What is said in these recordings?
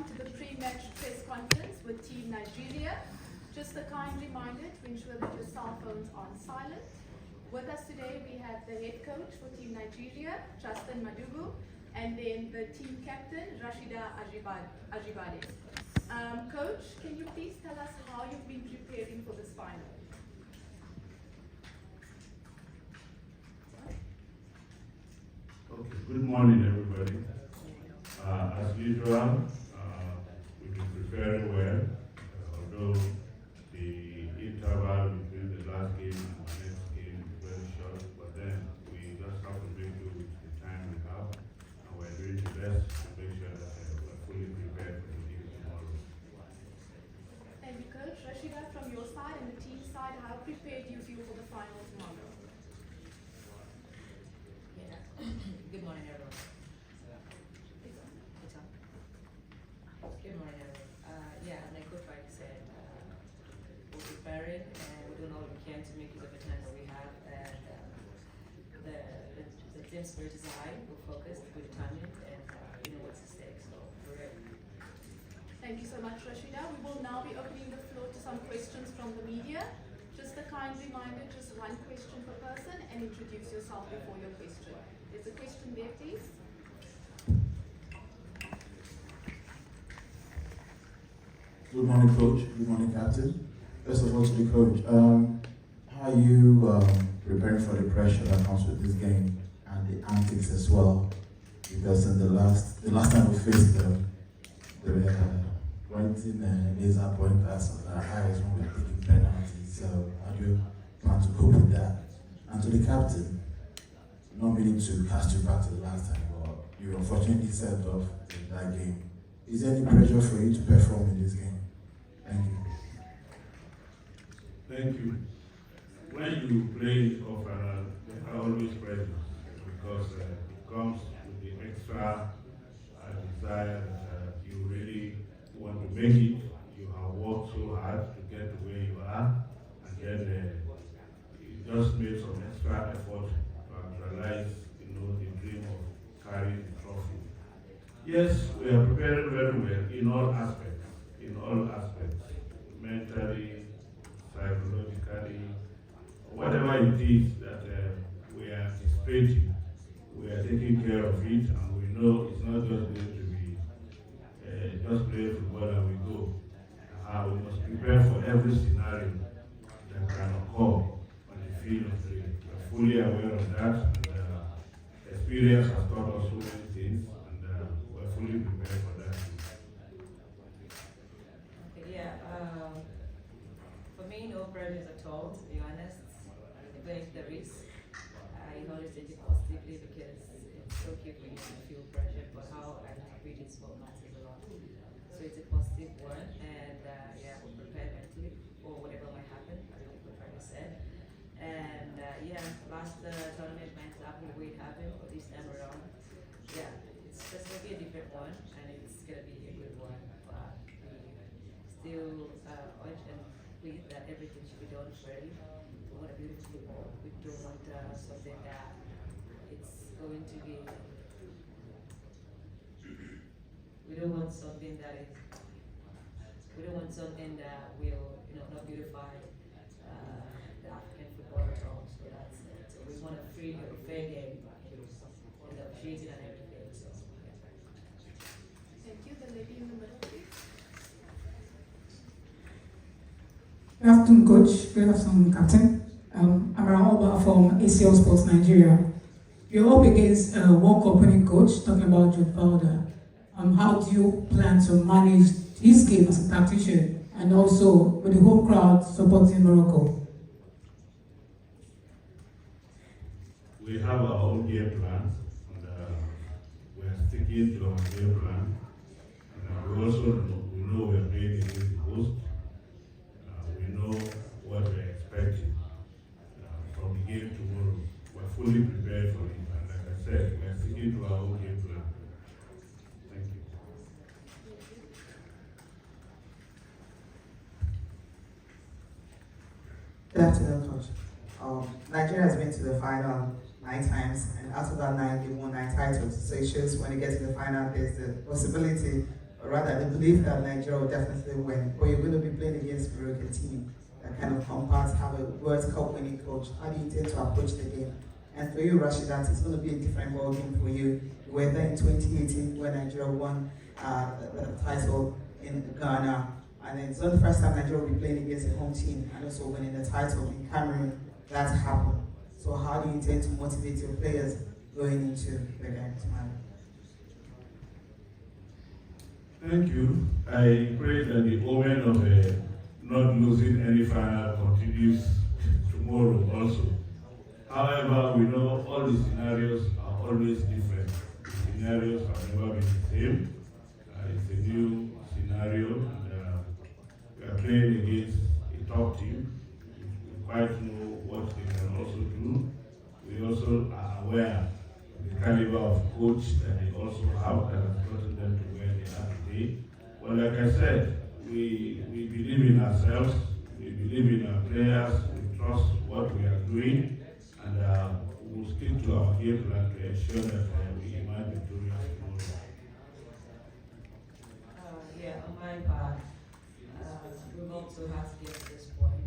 to the Prematch Press Conference with Team Nigeria. Just a kind reminder to ensure that your cell phones are on silent. With us today we have the head coach for Team Nigeria, Madugu, and then the team captain, Ajibade. Coach, can you please tell us how you've been preparing for this final? Okay, good morning everybody. As usual, we've been preparing well, although the interval between the last game and the next game is very short, but then we just have to make do with the time we have, and we're doing the best to make sure that we're fully prepared for the game tomorrow. Thank you, Coach. Rashida, from your side and the team side, how prepared do you feel for the final tomorrow? Good morning, everyone. Good morning, everyone. Like Coach Mike said, we're preparing and we're doing all we can to make use of the time that we have. And the team spirit is high, we're focused, we're determined, and we know what's at stake. So we're ready. Thank you so much, Rashida. We will now be opening the floor to some questions from the media. Just a kind reminder, just one question per person, and introduce yourself before your question. There's a question there, please. Good morning, Coach. Good morning, Captain. First of all, to the coach, how are you preparing for the pressure that comes with this game and the antics as well? Because in the last time we faced them, they were pointing laser pointers at our eyes when we were taking penalties. So how do you plan to cope with that? And to the captain, not meaning to cast you back to the last time, but you unfortunately sent off in that game. Is there any pressure for you to perform in this game? Thank you. Thank you. When you play off there are always pressure because it comes with the extra desire that you really want to make it. You have worked so hard to get to where you are, and then you just made some extra effort to actualize, the dream of carrying the trophy. Yes, we are preparing very well in all aspects, mentally, psychologically, whatever it is that we are anticipating, we are taking care of it, and we know it's not just going to be just play football and we go. We must prepare for every scenario that can occur on the field of play. We are fully aware of that, and experience has taught us so many things, and we're fully prepared for that. For me, no pressures at all, to be honest. Going to the risk, I always take it positively because it's okay for you to feel pressure, but how I interpret it is what matters a lot. So it's a positive one, and we're prepared mentally for whatever might happen, as Coach Frank said. And last tournament went exactly the way it happened, but this time around, it's just going to be a different one, and it's going to be a good one. But we still urge and plead that everything should be done fairly. We want a beautiful football. We don't want something that it's going to be. We don't want something that is. We don't want something that will, not beautify the African football at all. So that's it. So we want a free, fair game, and officiating and everything. So. Thank you. The lady in the middle, please. Good afternoon, Coach. Good afternoon, Captain. I'm Oba from ACL Sports Nigeria. You're up against a World Cup winning coach, talking about Jude Belder. How do you plan to manage this game as a tactician, and also with the home crowd supporting Morocco? We have our own game plan, and we are sticking to our game plan. And we also know we are playing against the host. We know what we're expecting from the game tomorrow. We're fully prepared for it, and like I said, we're sticking to our own game plan. Thank you. Good afternoon, Coach. Nigeria has been to the final 9 times, and out of that 9, they won 9 titles. So it shows when you get to the final, there's the possibility or rather they believe that Nigeria will definitely win, but you're going to be playing against a Moroccan team that kind of compacts, have a World Cup winning coach. How do you intend to approach the game? And for you, Rashidat, it's going to be a different ball game for you. You were there in 2018 when Nigeria won the title in Ghana. And it's not the first time Nigeria will be playing against a home team and also winning the title in Cameroon. That's happened. So how do you intend to motivate your players going into the game tomorrow? Thank you. I pray that the omen of not losing any final continues tomorrow also. However, we know all the scenarios are always different. The scenarios have never been the same. It's a new scenario, and we are playing against a top team. We quite know what they can also do. We also are aware of the caliber of coach that they also have that has gotten them to where they are today. But like I said, we believe in ourselves, we believe in our players, we trust what we are doing, and we'll stick to our game plan to ensure that we emerge victorious tomorrow. Yeah, on my part, we've also had to get to this point.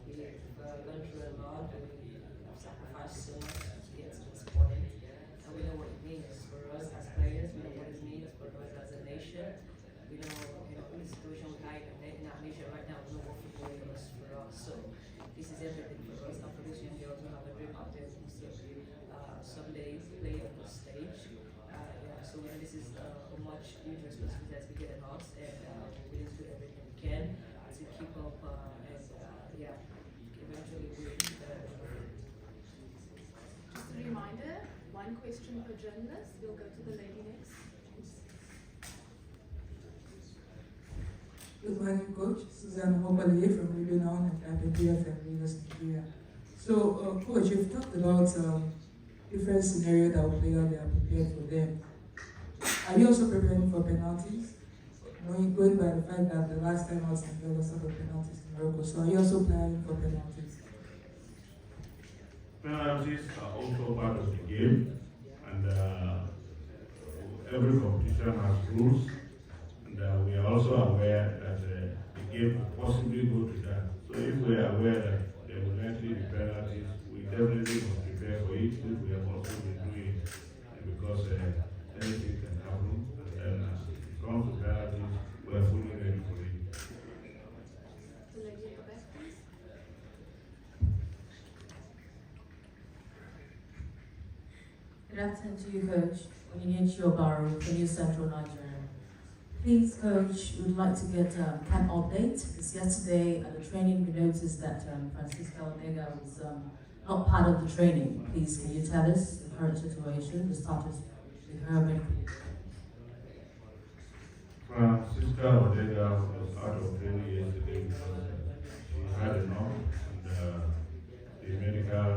We've gone through a lot, we have sacrificed so much to get to this point, and we know what it means for us as players, we know what it means for us as a nation. We know, the situation we have in our nation right now, we know what football is for us. So this is everything for us. Now for this young girls, we have a dream out there to someday play on the stage. So this is a much huge responsibility as we get in us, and we will do everything we can to keep up and eventually win. Just a reminder, one question per journalist. We'll go to the lady next. Good morning, Coach. Susan Hopali from Radio Now and WFM News Nigeria. So, Coach, you've talked about different scenarios that will play out there prepared for them. Are you also preparing for penalties? Going by the fact that the last time out Nigeria lost the penalties in Morocco, so are you also planning for penalties? Penalties are also part of the game, and every competition has rules, and we are also aware that the game could possibly go to that. So if we are aware that there will likely be penalties, we definitely must prepare for it, which we have also been doing, because anything can happen, and then if it comes to penalties, we are fully ready for it. The lady at the back, please. Good afternoon to you, Coach. Onyinyechi Obaru from New Central Nigeria. Please, Coach, we would like to get camp update, because yesterday at the training we noticed that Francisca Odega was not part of the training. Please, can you tell us the current situation, the status with her medical? Francisca Odega was out of training yesterday because she had enough, and the medical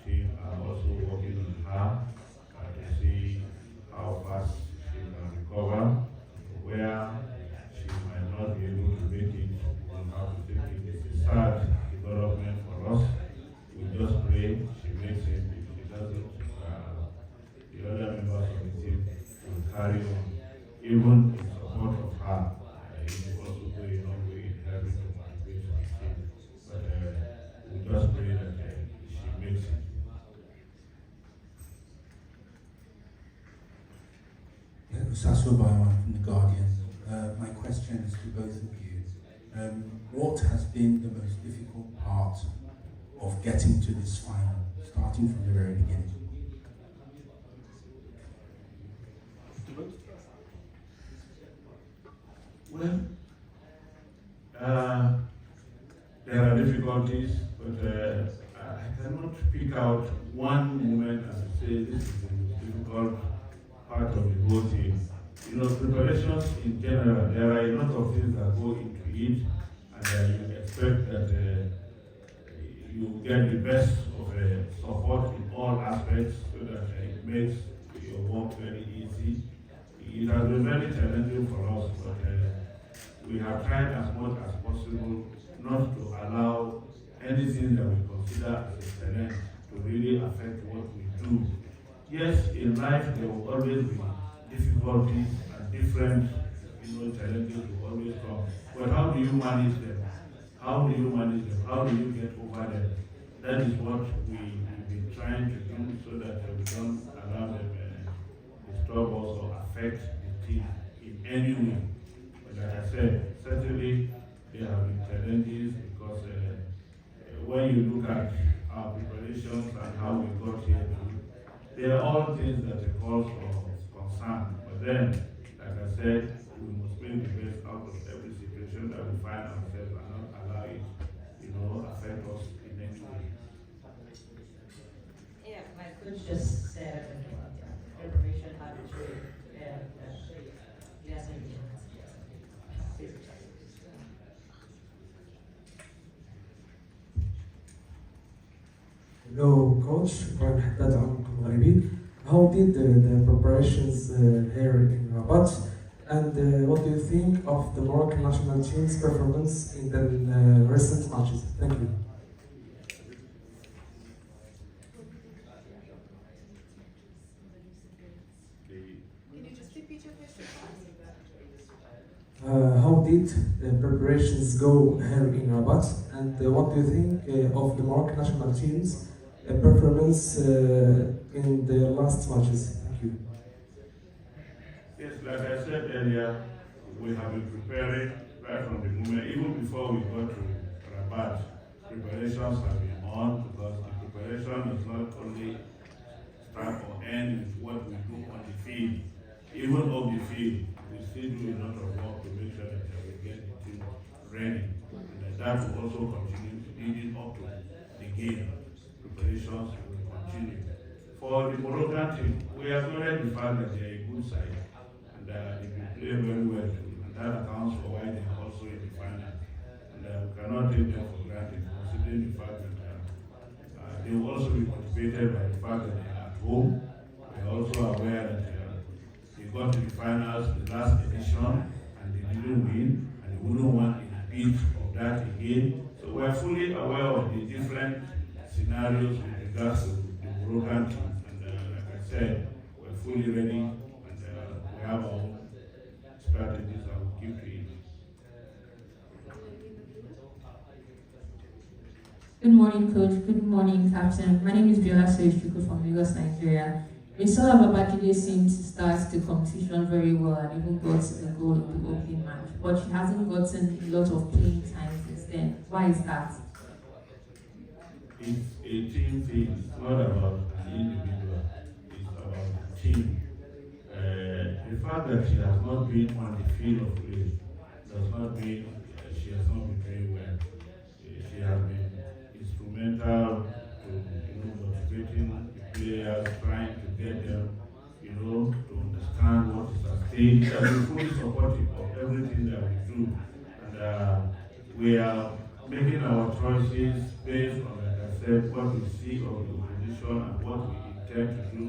team are also working on her to see how fast she can recover. Where she might not be able to make it, we'll have to take it. It's a sad development for us. We just pray she makes it. If she doesn't, the other members of the team will carry on, even in support of her. It will also go a long way in helping to motivate the team. But we just pray that she makes it. Sasso Bauman from The Guardian. My question is to both of you. What has been the most difficult part of getting to this final, starting from the very beginning? Well, there are difficulties, but I cannot pick out one moment and say this is the most difficult part of the whole thing. Preparations in general, there are a lot of things that go into it, and you expect that you get the best of support in all aspects so that it makes your work very easy. It has been very challenging for us, but we have tried as much as possible not to allow anything that we consider as a challenge to really affect what we do. Yes, in life there will always be difficulties and different, challenges will always come. But how do you manage them? How do you manage them? How do you get over them? That is what we've been trying to do so that we don't allow them disturb us or affect the team in any way. But like I said, certainly there have been challenges because when you look at our preparations and how we got here, they are all things that are cause for concern. But then, like I said, we must make the best out of every situation that we find ourselves and not allow it, affect us in any way. Yeah, my coach just said preparation habitually, and he has been Hello, Coach. Ibrahim Haddad عنكم غريبي. How did the preparations here in Rabat, and what do you think of the Moroccan national team's performance in the recent matches? Thank you. Can you just repeat your question, please? How did the preparations go here in Rabat, and what do you think of the Moroccan national team's performance in the last matches? Thank you. Yes, like I said earlier, we have been preparing right from the moment, even before we got to Rabat. Preparations have been on because the preparation does not only start or end with what we do on the field. Even off the field, we still do a lot of work to make sure that we get the team ready. And that will also continue leading up to the game. Preparations will continue. For the Moroccan team, we acknowledge the fact that they are a good side and they will play very well too. And that accounts for why they are also in the final. And we cannot take them for granted, considering the fact that they will also be motivated by the fact that they are at home. We are also aware that they got to the finals the last edition and they didn't win, and they wouldn't want a repeat of that again. So we are fully aware of the different scenarios with regards to the Moroccan team. And like I said, we're fully ready and we have our own strategies that we'll keep to it. Good morning, Coach. Good morning, Captain. My name is Biola Soichuku from Lagos, Nigeria. We saw Ajibade seems to start the competition very well and even got a goal in the opening match, but she hasn't gotten a lot of playing time since then. Why is that? It's a team thing. It's not about an individual. It's about the team. The fact that she has not been on the field of play does not mean she has not been playing well. She has been instrumental to motivating the players, trying to get them, to understand what is at stake. She has been fully supportive of everything that we do, and we are making our choices based on, like I said, what we see of the opposition and what we intend to do.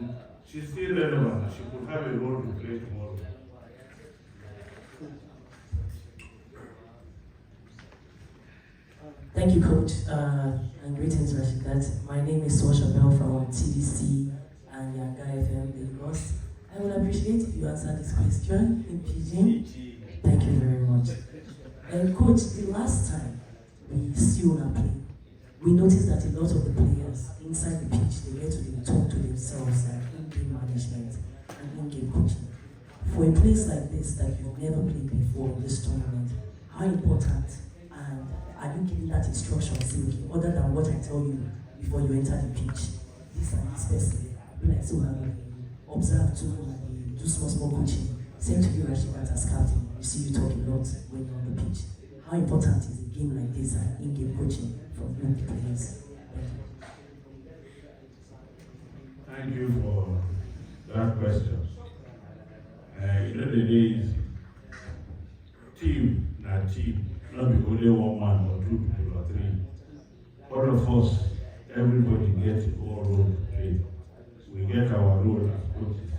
She's still relevant. She could have a role to play tomorrow. Thank you, Coach, and greetings, Rashidat. My name is Sosha Bell from TDC and Yanga FM Lagos. I would appreciate if you answer this question in Pidgin. Thank you very much. Coach, the last time we see on a play, we noticed that a lot of the players inside the pitch, they get to talk to themselves and in-game management and in-game coaching. For a place like this that you've never played before in this tournament, how important and are you giving that instruction, say, okay, other than what I tell you before you enter the pitch? This and this person, be like so having observe too and do small coaching. Same to you, Rashidat, as captain. You see you talk a lot when you're on the pitch. How important is a game like this and in-game coaching from young players? Thank you for that question. The days, team, not team. Not be only one man or two people or three. All of us, everybody gets his own role to play. We get our role as coaches.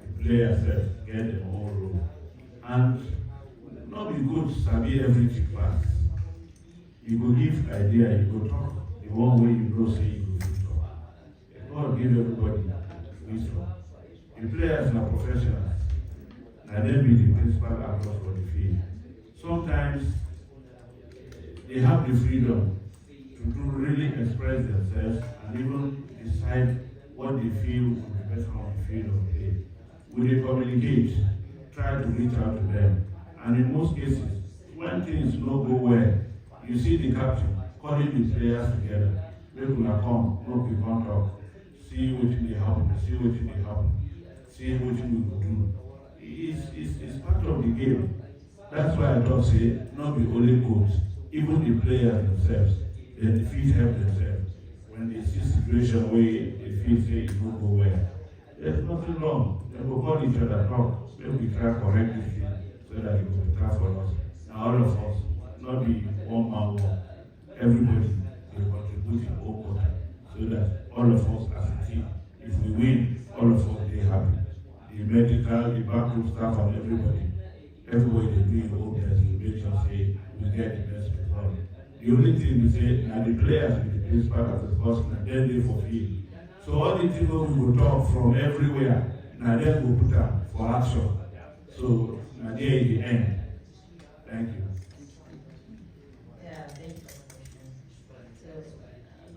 The players get their own role. And not be good to sabi everything pass. You go give idea, you go talk. The one way you know say you go talk. God give everybody wisdom. The players are professionals. Now can then be the principal actors for the field. Sometimes they have the freedom to really express themselves and even decide what they feel will be better on the field of play. When they communicate, try to reach out to them. And in most cases, when things don't go well, you see the captain calling the players together. Make una come, make we come talk, see what they happen, see what they happen, see what we will do. It's part of the game. That's why I don't say, not be only coach, even the players themselves, they feel help themselves. When they see situation where they feel say it won't go well, there's nothing wrong. They will call each other, talk, maybe we try to correct this thing so that it will be better for us. Now all of us, not be one man work. Everybody will contribute in all quarter so that all of us as a team, if we win, all of us will be happy. The medical, the backroom staff and everybody will do your own best to make sure say we get the best result. The only thing we say, now the players will be the principal as a person and then they for field. So all the things we will talk from everywhere, now then we'll put up for action. So now there is the end. Thank you. Yeah, thank you for the question. So,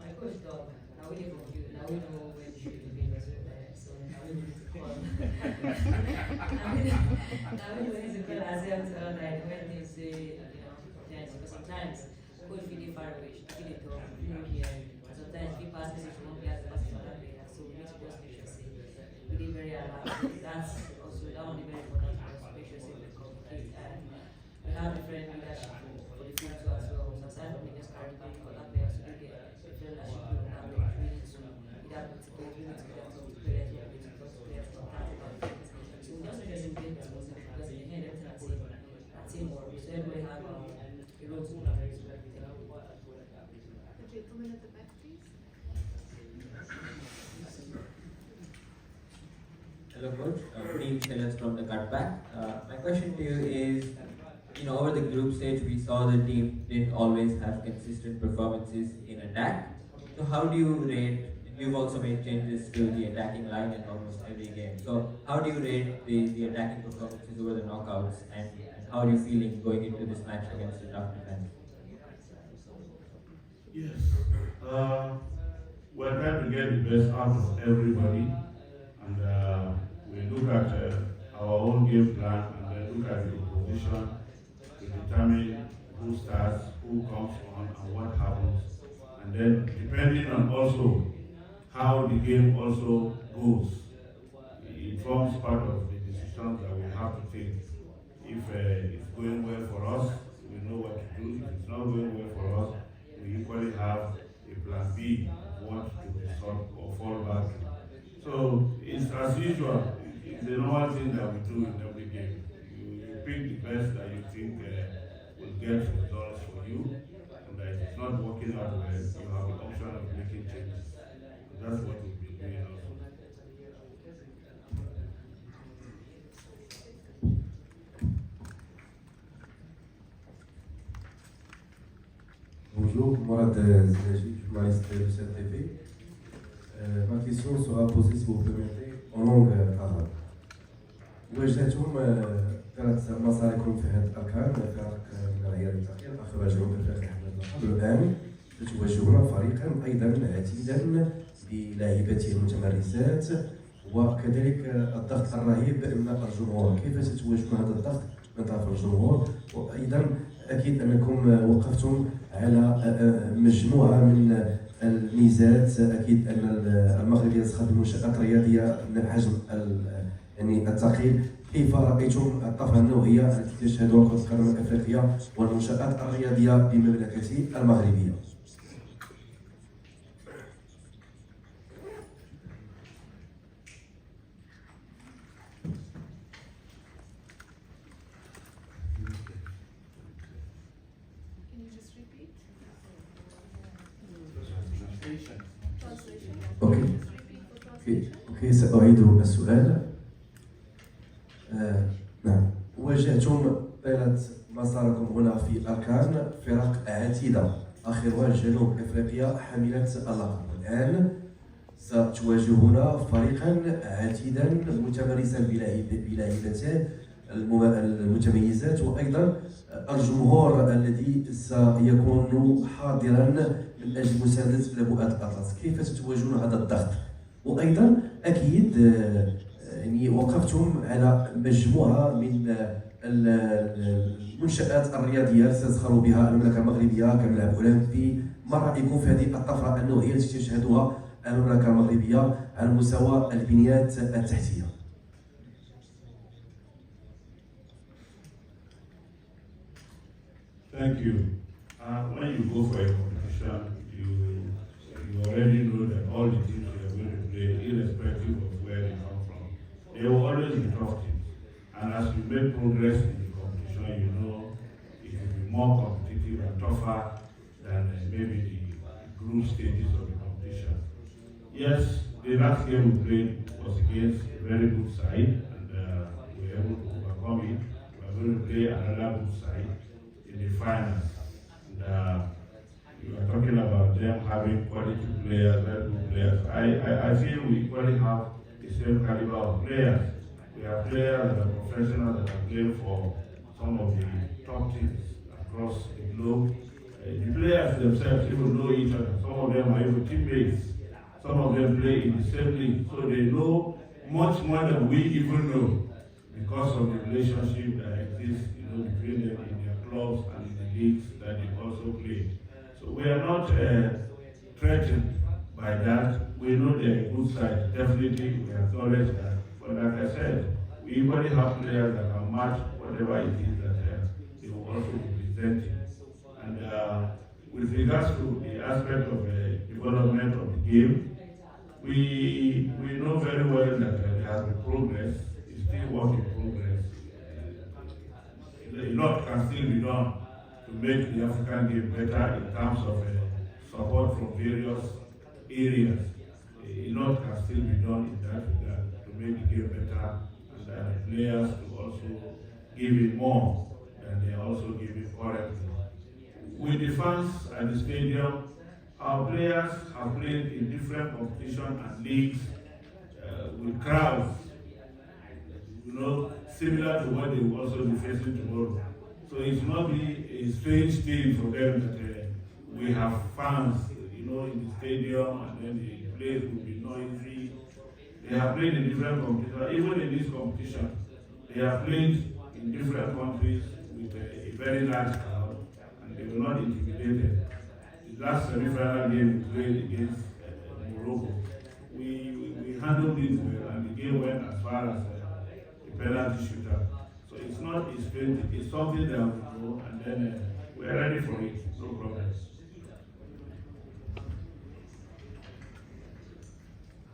my coach talk, now we know you, now we know when you should be being there. So, now we need to call. now we need to call ourselves all night when they say, yes, because sometimes coach feel far away, feel it talk, you know, here. And sometimes we pass message from one player to another player. So, we need to just make sure, say, we did very alert. That's also, that will be very important for us to make sure, say, we communicate. And we have different leadership for the field too as well. So aside from just carrying out for that players to get different leadership group that we need to either motivate, we need to get to players, we need to talk to players for that about things. So we just make sure we get responsible because in the end everything at teamwork. So everybody have a role to play very well. The gentleman at the back, please. Hello, coach. Neil Sellers from the Cutback. My question to you is, over the group stage, we saw the team didn't always have consistent performances in attack. So how do you rate? You've also made changes to the attacking line in almost every game. So how do you rate the attacking performances over the knockouts, and how are you feeling going into this match against the tough defense? Yes. We're trying to get the best out of everybody, and we look at our own game plan and then look at the opposition to determine who starts, who comes on, and what happens. And then depending on also how the game also goes, it forms part of the decisions that we have to take. If it's going well for us, we know what to do. If it's not going well for us, we equally have a plan B of what to resort or fall back to. So it's as usual. It's the normal thing that we do in every game. You pick the best that you think will get results for you, and that if it's not working out well, you have the option of making changes. And that's what we'll be doing also. Bonjour, Mourad Zinaji, journaliste de CTV. Ma question sera posée, si vous permettez, en langue arabe. واجهتم كانت مصالحكم في هذا الأركان فرق من العيار التقييم أخرجهم بفرق أحمد قبل الآن تتواجهون فريقا أيضا عتيدا بلاعبته المتمرسات وكذلك الضغط الرهيب من الجمهور. كيف ستواجهون هذا الضغط من طرف الجمهور؟ وأيضا أكيد أنكم وقفتم على مجموعة من الميزات. أكيد أن المغرب يستخدم منشآت رياضية من الحجم الثقيل. كيف رأيتم الطفرة النوعية التي تشهدها كرة القدم الأفريقية والمنشآت الرياضية بمملكة المغربية؟ Can you just repeat? أوكي. Just repeat for translation. أوكي سأعيد السؤال. نعم، واجهتم طيلة مساركم هنا في الأركان فرق عتيدة آخرها جنوب أفريقيا حاملة اللقب. الآن ستواجهون فريقا عتيدا متمرسا بلاعبته المتميزات وأيضا الجمهور الذي سيكون حاضرا من أجل مساندة نبوءة الأطلس. كيف تتواجهون هذا الضغط؟ وأيضا أكيد يعني وقفتم على مجموعة من المنشآت الرياضية التي تزخر بها المملكة المغربية كملاعب أولمبي. ما رأيكم في هذه الطفرة النوعية التي تشهدها المملكة المغربية على مستوى البنيات التحتية؟ Thank you. When you go for a competition, you already know that all the teams you are going to play, irrespective of where they come from, they will always be tough teams. And as you make progress in the competition, you know it will be more competitive and tougher than maybe the group stages of the competition. Yes, the last game we played was against a very good side, and we were able to overcome it. We are going to play another good side in the finals. And you are talking about them having quality players, very good players. I feel we equally have the same caliber of players. We have players that are professionals that are playing for some of the top teams across the globe. The players themselves even know each other. Some of them are even teammates. Some of them play in the same league, so they know much more than we even know because of the relationship that exists, between them in their clubs and in the leagues that they also play. So we are not threatened by that. We know they're a good side. Definitely, we acknowledge that. But like I said, we equally have players that can match whatever it is that they will also be presenting. And with regards to the aspect of the development of the game, we know very well that there has been progress. It's still work in progress. A lot can still be done to make the African game better in terms of support from various areas. A lot can still be done in that regard to make the game better, and the players to also give it more than they are also giving currently. With the fans at the stadium, our players have played in different competitions and leagues with crowds, similar to what they will also be facing tomorrow. So it will not be a strange thing for them that we have fans, in the stadium, and then the place will be noisy. They have played in different competitions. Even in this competition, they have played in different countries with a very large crowd, and they were not intimidated. The last semi-final game we played against Morocco, we handled it well, and the game went as far as the penalty shooter. So it's not a sprint, it's something that we know, and then we're ready for it, no problem.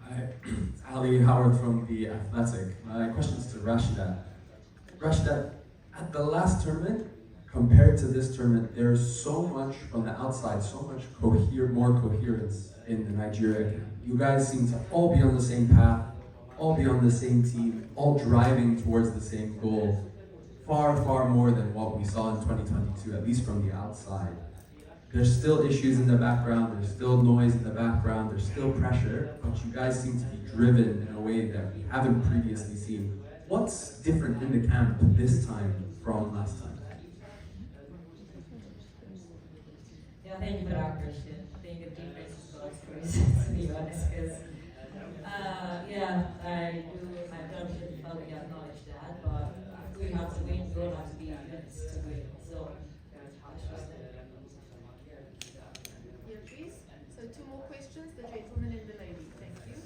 Hi, Ali Howard from The Athletic. My question is to Rashida. Rashida, at the last tournament, compared to this tournament, there's so much from the outside, so much more coherence in the Nigeria camp. You guys seem to all be on the same path, all be on the same team, all driving towards the same goal. Far, far more than what we saw in 2022, at least from the outside. There's still issues in the background, there's still noise in the background, there's still pressure, but you guys seem to be driven in a way that we haven't previously seen. What's different in the camp this time from last time? Yeah, thank you for that question. I think the difference is so expressive, to be honest, because I don't really fully acknowledge that, but we have to win, we don't have to be units to win. So, So 2 more questions, the gentleman and the lady. Thank you.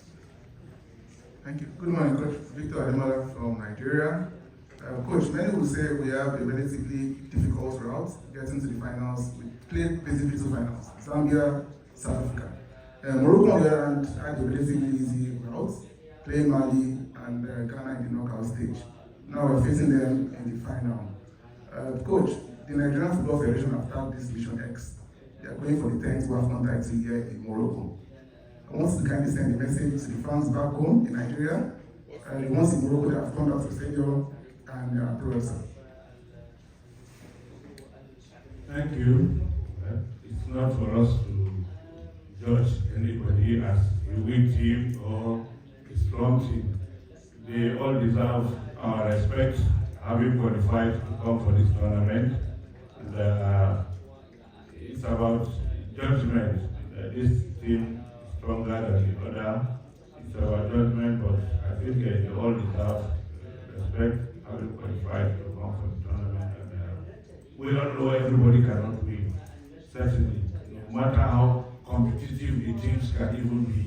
Thank you. Good morning, Coach. Victor Ademola from Nigeria. Coach, many will say we have a relatively difficult route getting to the finals. We played basically 2 finals, Zambia, South Africa. Morocco, on the other hand, had a relatively easy route, playing Mali and Ghana in the knockout stage. Now we're facing them in the final. Coach, the Nigerian Football Federation have tagged this Mission X. They are going for the 10th WAFCON title here in Morocco. I want to kindly send a message to the fans back home in Nigeria, the ones in Morocco that have come out to the stadium and applaud. Thank you. It's not for us to judge anybody as a weak team or a strong team. They all deserve our respect, having qualified to come for this tournament. And, it's about judgment. This team is stronger than the other. It's about judgment, but I think they all deserve respect having qualified to come for the tournament. And we all know everybody cannot win. Certainly, no matter how competitive the teams can even be,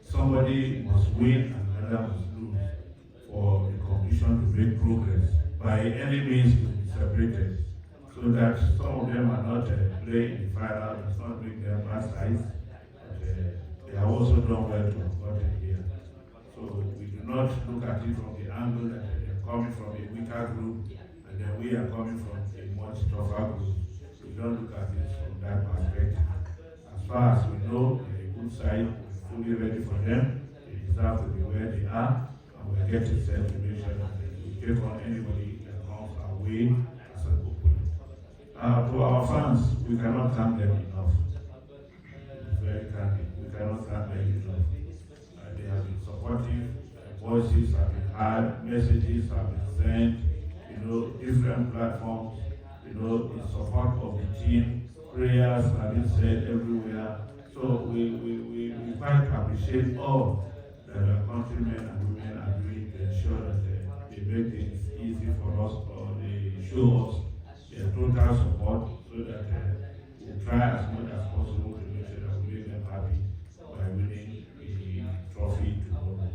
somebody must win and another must lose for the competition to make progress. By any means, it will be separated so that some of them are not playing in the final, does not make them bad sides, but they have also done well to have gotten here. So we do not look at it from the angle that they're coming from a weaker group and then we are coming from a much tougher group. We don't look at it from that perspective. As far as we know, they're a good side, we're fully ready for them, they deserve to be where they are, and we're getting set to make sure that we take on anybody that comes our way as an opponent. To our fans, we cannot thank them enough. Very candid, we cannot thank them enough. They have been supportive, voices have been heard, messages have been sent, different platforms, in support of the team, prayers have been said everywhere. So we quite appreciate all that our countrymen and women are doing to ensure that they make things easy for us, or they show us their total support so that we try as much as possible to make sure that we make them happy by winning the trophy tomorrow.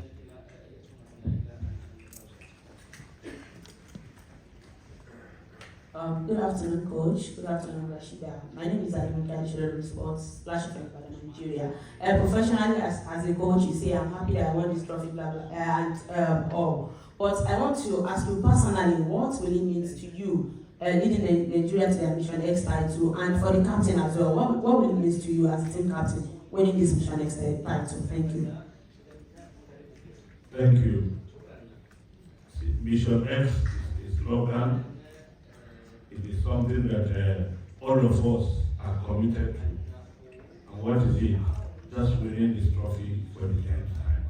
Good afternoon, Coach. Good afternoon, Rashida. My name is Ajibade, Sports, Splash FM for Nigeria. Professionally, as a coach, you say, I'm happy that I won this trophy, blah, blah, and all. But I want to ask you personally, what really means to you leading Nigeria to their Mission X title, and for the captain as well, what will it mean to you as a team captain winning this Mission X title? Thank you. Thank you. Mission X is a slogan. It is something that all of us are committed to. And what is it? Just winning this trophy for the 10th time.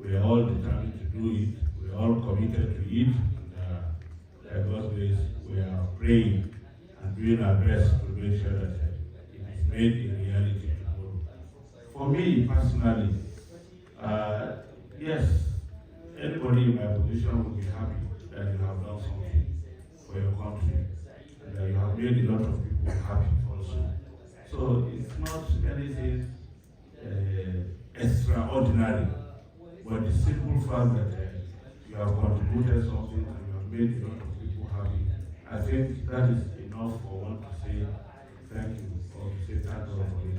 We are all determined to do it. We are all committed to it. And by God's grace, we are praying and doing our best to make sure that it is made a reality tomorrow. For me personally, yes, anybody in my position would be happy that you have done something for your country and that you have made a lot of people happy also. So it's not anything extraordinary, but the simple fact that you have contributed something and you have made a lot of people happy, I think that is enough for one to say thank you or to say thank God for it.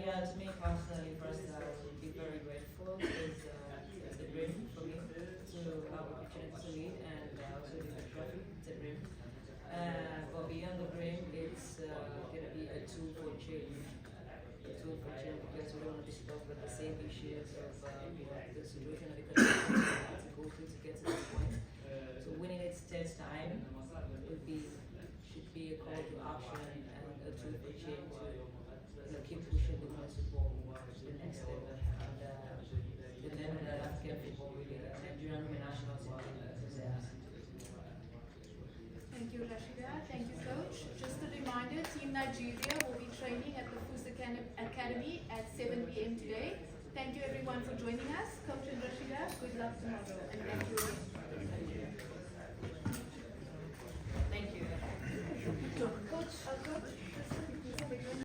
Yeah, to me personally, first I would be very grateful. It's a dream for me to have an opportunity to lead and also lead the trophy. It's a dream. But beyond the dream, it's going to be a tool for change. A tool for change because we don't want to be stuck with the same issues of the situation of the country we have to go through to get to this point. So winning it 10th time should be a call to action and a tool for change to keep pushing the municipal to the next level. And the level that African football really, Nigerian national team deserves. Thank you, Rashida. Thank you, Coach. Just a reminder, Team Nigeria will be training at the FUS Academy at 7 p.m. today. Thank you, everyone, for joining us. Coach and Rashida, good luck tomorrow. And thank you. Thank you. Coach,